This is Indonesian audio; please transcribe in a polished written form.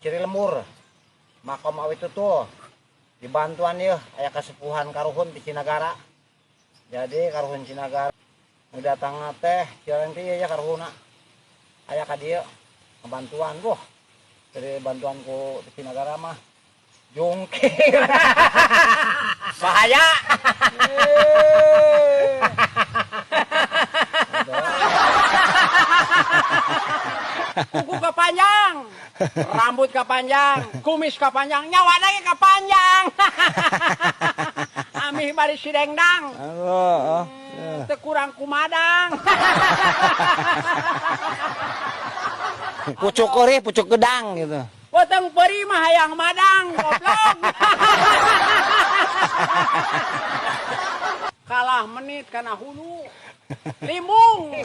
ciri lemur. Makom awit tutul. Dibantuan ya aya kasepuhan karuhun di Cinagara. Jadi karuhun Cinagara nu datang teh jalan teh ya karuhuna. Aya ka dieu bantuan boh. Dari bantuanku di Cinagara mah jungkir. Bahaya. Kuku kepanjang, rambut kepanjang, kumis kepanjang, nyawa lagi kepanjang. Amih bari si dengdang. Teu kurang kumadang. Pucuk kori, pucuk gedang gitu. Potong peri mah hayang madang, goblok. Kalah menit kana hulu. Limbung.